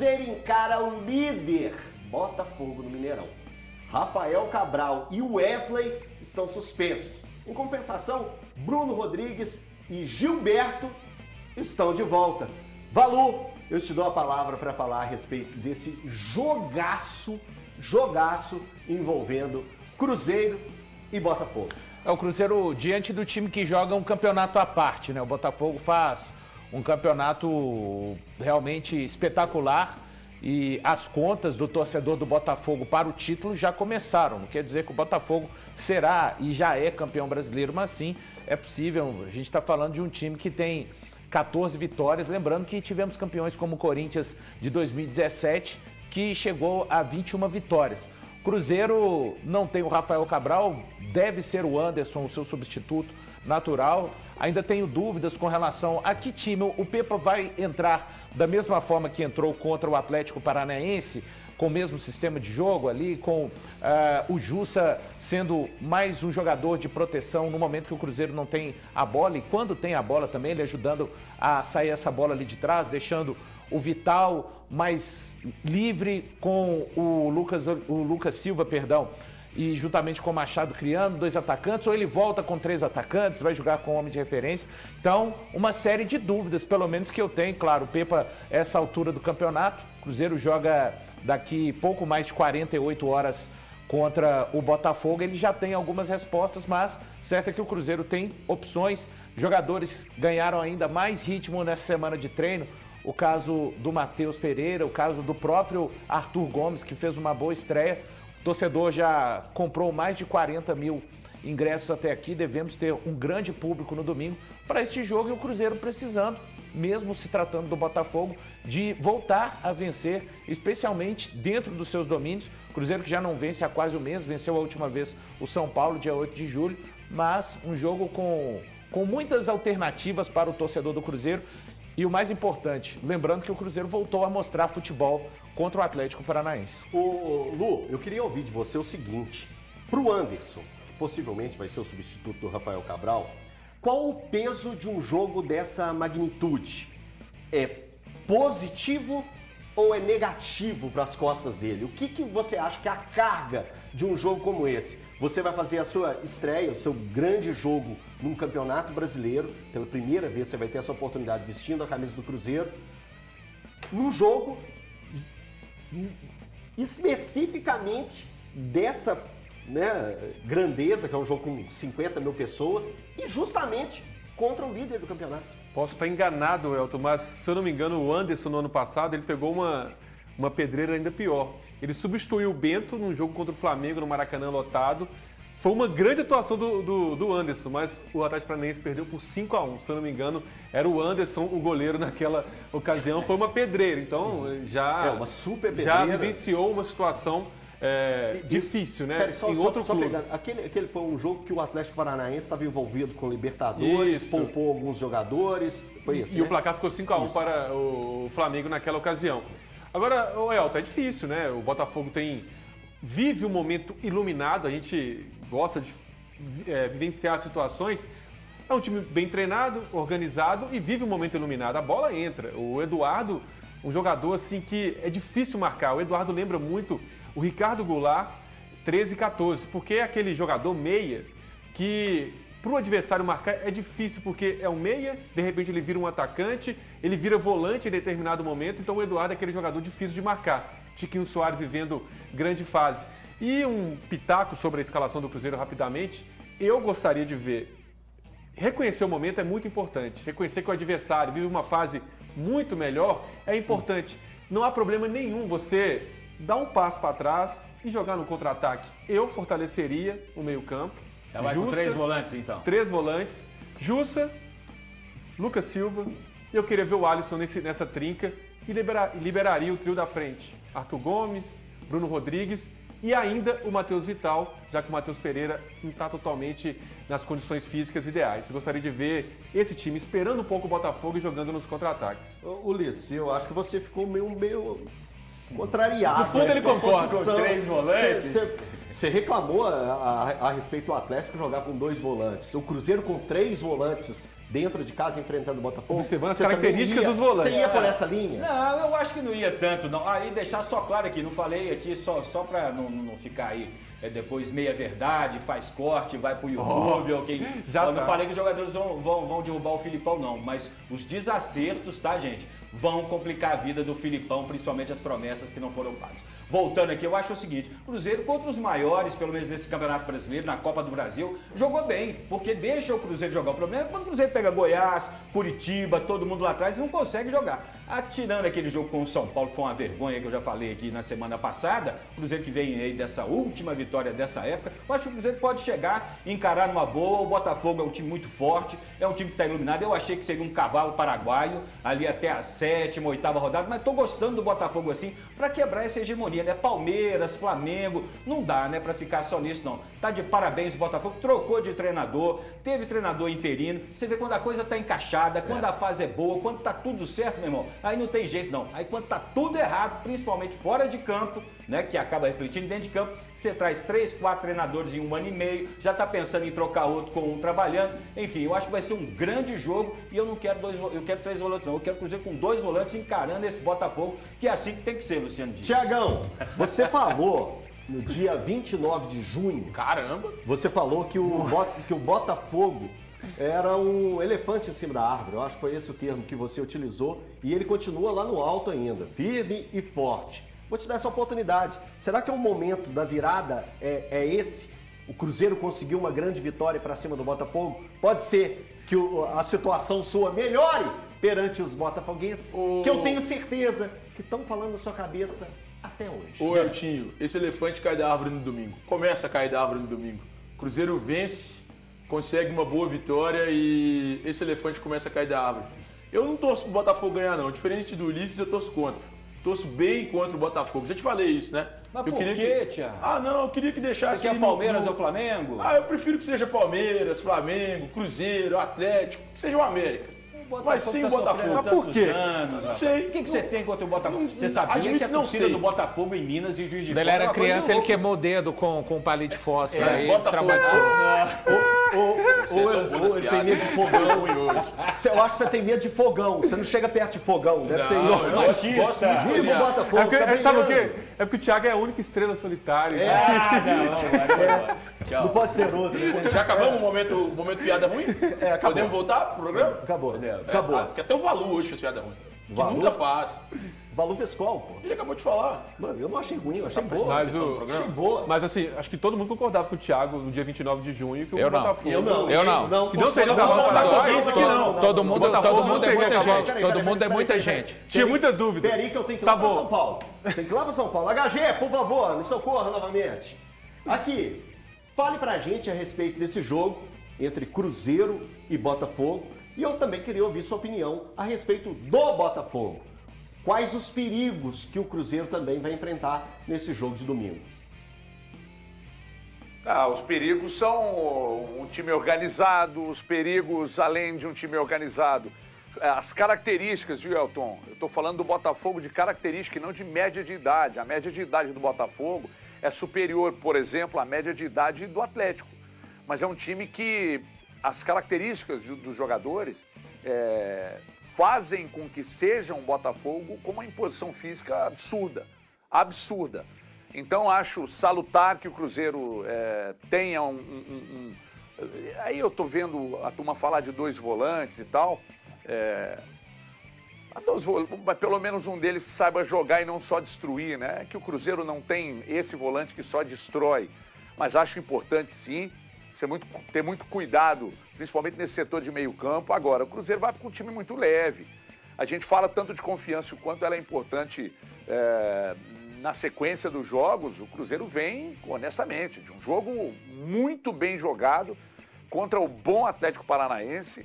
Cruzeiro encara o líder Botafogo no Mineirão. Rafael Cabral e Wesley estão suspensos. Em compensação, Bruno Rodrigues e Gilberto estão de volta. Valu, eu te dou a palavra para falar a respeito desse jogaço envolvendo Cruzeiro e Botafogo. O Cruzeiro diante do time que joga um campeonato à parte, né? O Botafogo faz um campeonato realmente espetacular e as contas do torcedor do Botafogo para o título já começaram. Não quer dizer que o Botafogo será e já é campeão brasileiro, mas sim, é possível. A gente está falando de um time que tem 14 vitórias, lembrando que tivemos campeões como o Corinthians de 2017, que chegou a 21 vitórias. Cruzeiro não tem o Rafael Cabral, deve ser o Anderson, o seu substituto natural. Ainda tenho dúvidas com relação a que time o Pepa vai entrar da mesma forma que entrou contra o Atlético Paranaense, com o mesmo sistema de jogo ali, com o Jussa sendo mais um jogador de proteção no momento que o Cruzeiro não tem a bola, e quando tem a bola também, ele ajudando a sair essa bola ali de trás, deixando o Vital mais livre com o Lucas Silva, e juntamente com o Machado criando 2 atacantes, ou ele volta com 3 atacantes, vai jogar com homem de referência. Então, uma série de dúvidas, pelo menos que eu tenho. Claro, o Pepa, essa altura do campeonato, o Cruzeiro joga daqui pouco mais de 48 horas contra o Botafogo, ele já tem algumas respostas, mas certo é que o Cruzeiro tem opções, jogadores ganharam ainda mais ritmo nessa semana de treino. O caso do Matheus Pereira, o caso do próprio Arthur Gomes, que fez uma boa estreia. O torcedor já comprou mais de 40 mil ingressos até aqui. Devemos ter um grande público no domingo para este jogo, e o Cruzeiro precisando, mesmo se tratando do Botafogo, de voltar a vencer, especialmente dentro dos seus domínios. O Cruzeiro que já não vence há quase um mês, venceu a última vez o São Paulo, dia 8 de julho, mas um jogo com muitas alternativas para o torcedor do Cruzeiro. E o mais importante, lembrando que o Cruzeiro voltou a mostrar futebol contra o Atlético Paranaense. Lu, eu queria ouvir de você o seguinte: pro Anderson, que possivelmente vai ser o substituto do Rafael Cabral, qual o peso de um jogo dessa magnitude? É positivo ou é negativo para as costas dele? O que você acha que é a carga de um jogo como esse? Você vai fazer a sua estreia, o seu grande jogo num campeonato brasileiro. Pela primeira vez você vai ter essa oportunidade vestindo a camisa do Cruzeiro. Num jogo especificamente dessa grandeza, que é um jogo com 50 mil pessoas, e justamente contra o líder do campeonato. Posso estar enganado, Elton, mas se eu não me engano, o Anderson no ano passado, ele pegou uma pedreira ainda pior. Ele substituiu o Bento num jogo contra o Flamengo, no Maracanã lotado. Foi uma grande atuação do Anderson, mas o Atlético Paranaense perdeu por 5-1. Se eu não me engano, era o Anderson, o goleiro naquela ocasião. Foi uma pedreira, então uma super pedreira. Já vivenciou uma situação difícil, né? Pera, só pegando, aquele foi um jogo que o Atlético Paranaense estava envolvido com Libertadores, poupou alguns jogadores, foi isso, o placar ficou 5-1 para o Flamengo naquela ocasião. Agora, Elton, é difícil, né? O Botafogo vive um momento iluminado, a gente gosta de vivenciar situações. É um time bem treinado, organizado e vive um momento iluminado. A bola entra. O Eduardo, um jogador assim que é difícil marcar. O Eduardo lembra muito o Ricardo Goulart, 13 e 14, porque é aquele jogador meia que para o adversário marcar é difícil, porque é um meia, de repente ele vira um atacante, ele vira volante em determinado momento, então o Eduardo é aquele jogador difícil de marcar. Tiquinho Soares vivendo grande fase. E um pitaco sobre a escalação do Cruzeiro rapidamente, eu gostaria de ver. Reconhecer o momento é muito importante. Reconhecer que o adversário vive uma fase muito melhor é importante. Não há problema nenhum você dar um passo para trás e jogar no contra-ataque. Eu fortaleceria o meio-campo. Já vai com 3 volantes, então. 3 volantes. Jussa, Lucas Silva. E eu queria ver o Alisson nessa trinca e liberaria o trio da frente. Arthur Gomes, Bruno Rodrigues e ainda o Matheus Vital, já que o Matheus Pereira não está totalmente nas condições físicas ideais. Eu gostaria de ver esse time esperando um pouco o Botafogo e jogando nos contra-ataques. Ulisses, eu acho que você ficou meio contrariado. No fundo, ele com a concorda. posição. Com 3 volantes. Você reclamou a respeito do Atlético jogar com 2 volantes. O Cruzeiro com 3 volantes dentro de casa enfrentando o Botafogo. Observando as Você também características dos volantes. Você ia por essa linha? Não, eu acho que não ia tanto, não. Aí deixar só claro aqui, não falei aqui só pra não ficar aí depois meia verdade, faz corte, vai pro YouTube ou quem. Já Eu não tá. falei que os jogadores vão derrubar o Filipão, não, mas os desacertos, tá, gente? Vão complicar a vida do Filipão, principalmente as promessas que não foram pagas. Voltando aqui, eu acho o seguinte, Cruzeiro contra os maiores, pelo menos nesse Campeonato Brasileiro, na Copa do Brasil, jogou bem, porque deixa o Cruzeiro jogar. O problema é quando o Cruzeiro pega Goiás, Curitiba, todo mundo lá atrás, não consegue jogar. Atirando aquele jogo com o São Paulo, que foi uma vergonha que eu já falei aqui na semana passada, o Cruzeiro que vem aí dessa última vitória dessa época, eu acho que o Cruzeiro pode chegar e encarar numa boa. O Botafogo é um time muito forte, é um time que está iluminado. Eu achei que seria um cavalo paraguaio, ali até a 7ª, 8ª rodada, mas tô gostando do Botafogo assim, para quebrar essa hegemonia, né? Palmeiras, Flamengo, não dá, né, para ficar só nisso, não. Tá de parabéns o Botafogo, trocou de treinador, teve treinador interino, você vê quando a coisa tá encaixada, quando a fase é boa, quando tá tudo certo, meu irmão, aí não tem jeito, não. Aí quando tá tudo errado, principalmente fora de campo, né, que acaba refletindo dentro de campo, você traz 3, 4 treinadores em 1 ano e meio, já tá pensando em trocar outro com um trabalhando, enfim, eu acho que vai ser um grande jogo e eu não quero eu quero 3 volantes não, eu quero Cruzeiro com 2 volantes encarando esse Botafogo, que é assim que tem que ser, Luciano Dias. Tiagão, você falou no dia 29 de junho, Caramba! você falou que o Botafogo era um elefante em cima da árvore. Eu acho que foi esse o termo que você utilizou. E ele continua lá no alto ainda, firme e forte. Vou te dar essa oportunidade. Será que é o momento da virada é esse? O Cruzeiro conseguiu uma grande vitória para cima do Botafogo? Pode ser que a situação sua melhore perante os botafoguenses? Que eu tenho certeza que estão falando na sua cabeça até hoje. Ô Eltinho, esse elefante cai da árvore no domingo. Começa a cair da árvore no domingo. Cruzeiro vence, consegue uma boa vitória e esse elefante começa a cair da árvore. Eu não torço pro Botafogo ganhar, não. Diferente do Ulisses, eu torço contra. Torço bem contra o Botafogo. Já te falei isso, né? Mas eu por queria quê, Thiago? Ah, não, eu queria que deixasse... Você quer ele Palmeiras no... ou Flamengo? Ah, eu prefiro que seja Palmeiras, Flamengo, Cruzeiro, Atlético, que seja o América. Mas sim o Botafogo. Mas por quê? Não sei. O que você tem contra o Botafogo? Você sabia admito que a que não torcida sei. do Botafogo em Minas e Juiz de Quando ele Fora é era uma coisa criança, ele louca. queimou o dedo com um palito de fósforo. aí Botafogo. traumatizou. Você é tão bom nas Ele tem medo de piadas, fogão. ruim hoje. Eu acho que você tem medo de fogão. Você não chega perto de fogão. Deve ser Não, isso. eu gosto muito de Viva o cozinhar. Botafogo. É porque, tá sabe o brilhando. quê? É porque o Thiago é a única estrela solitária. Tchau. Não pode ter outro. Né? Já acabamos o momento piada ruim? Acabou. Podemos voltar pro programa? Acabou. Ah, Acabou. porque até o Valu hoje fez piada ruim. Que Valu? nunca faz. Valu fez qual, pô? Ele acabou de falar. Mano, eu não achei ruim, eu achei tá boa. Mas, Atenção no programa. Achei boa. mas assim, acho que todo mundo concordava com o Thiago no dia 29 de junho que o Eu não. Botafogo... Eu não. Eu não. Não, Que não seria um não, cavalo Botafoguense paraguaio. aqui não. Todo mundo, Botafogo todo mundo não é seria muita cavalo. gente. Todo mundo é muita gente. Tinha muita dúvida. Peraí que eu tenho que ir Tá lá pra bom. São Paulo. Tem que ir lá pra São Paulo. HG, por favor, me socorra novamente. Aqui, fale pra gente a respeito desse jogo entre Cruzeiro e Botafogo. E eu também queria ouvir sua opinião a respeito do Botafogo. Quais os perigos que o Cruzeiro também vai enfrentar nesse jogo de domingo? Os perigos são um time organizado, os perigos, além de um time organizado, as características, viu, Elton? Eu estou falando do Botafogo de característica e não de média de idade. A média de idade do Botafogo é superior, por exemplo, à média de idade do Atlético. Mas é um time que as características dos jogadores fazem com que seja um Botafogo com uma imposição física absurda. Absurda. Então, acho salutar que o Cruzeiro tenha Aí eu tô vendo a turma falar de 2 volantes e tal. Pelo menos um deles que saiba jogar e não só destruir, né? Que o Cruzeiro não tem esse volante que só destrói. Mas acho importante, sim, ter muito cuidado, principalmente nesse setor de meio campo. Agora, o Cruzeiro vai com um time muito leve. A gente fala tanto de confiança, o quanto ela é importante na sequência dos jogos. O Cruzeiro vem, honestamente, de um jogo muito bem jogado contra o bom Atlético Paranaense.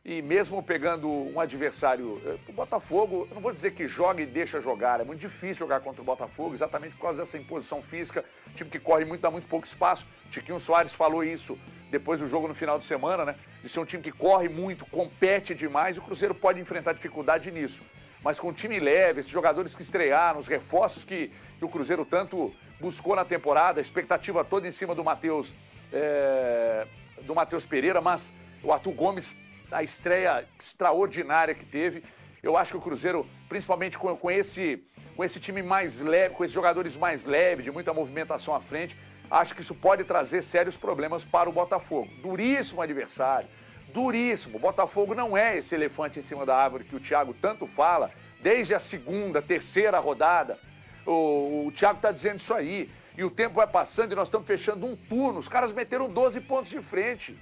E mesmo pegando um adversário, o Botafogo, eu não vou dizer que joga e deixa jogar, é muito difícil jogar contra o Botafogo, exatamente por causa dessa imposição física, time que corre muito, dá muito pouco espaço. Tiquinho Soares falou isso depois do jogo no final de semana, né? De ser um time que corre muito, compete demais, e o Cruzeiro pode enfrentar dificuldade nisso. mas com time leve, esses jogadores que estrearam, os reforços que o Cruzeiro tanto buscou na temporada, a expectativa toda em cima do Matheus Pereira, mas o Arthur Gomes, a estreia extraordinária que teve, eu acho que o Cruzeiro, principalmente com esse time mais leve, com esses jogadores mais leves, de muita movimentação à frente, acho que isso pode trazer sérios problemas para o Botafogo. Duríssimo adversário, duríssimo. O Botafogo não é esse elefante em cima da árvore que o Thiago tanto fala, desde a segunda, terceira rodada. O Thiago está dizendo isso aí. E o tempo vai passando e nós estamos fechando um turno. Os caras meteram 12 pontos de frente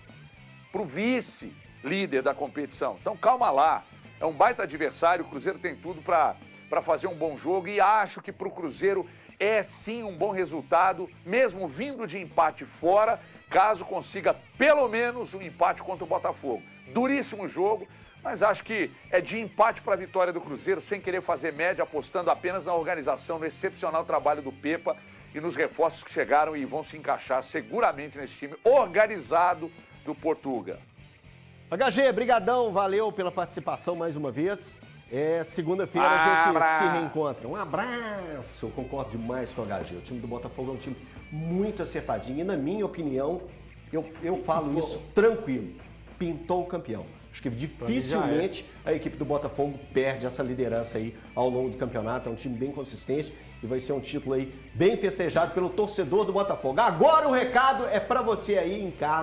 para o vice-líder da competição. Então calma lá. É um baita adversário, o Cruzeiro tem tudo para fazer um bom jogo e acho que para o Cruzeiro é sim um bom resultado, mesmo vindo de empate fora, caso consiga pelo menos um empate contra o Botafogo. Duríssimo jogo, mas acho que é de empate para a vitória do Cruzeiro, sem querer fazer média, apostando apenas na organização, no excepcional trabalho do Pepa e nos reforços que chegaram e vão se encaixar seguramente nesse time organizado do Portuga. HG, brigadão, valeu pela participação mais uma vez. Segunda-feira a gente se reencontra. Um abraço, eu concordo demais com o HG. O time do Botafogo é um time muito acertadinho e, na minha opinião, eu falo isso tranquilo, pintou o campeão. Acho que dificilmente a equipe do Botafogo perde essa liderança aí ao longo do campeonato. É um time bem consistente e vai ser um título aí bem festejado pelo torcedor do Botafogo. Agora o recado é para você aí em casa.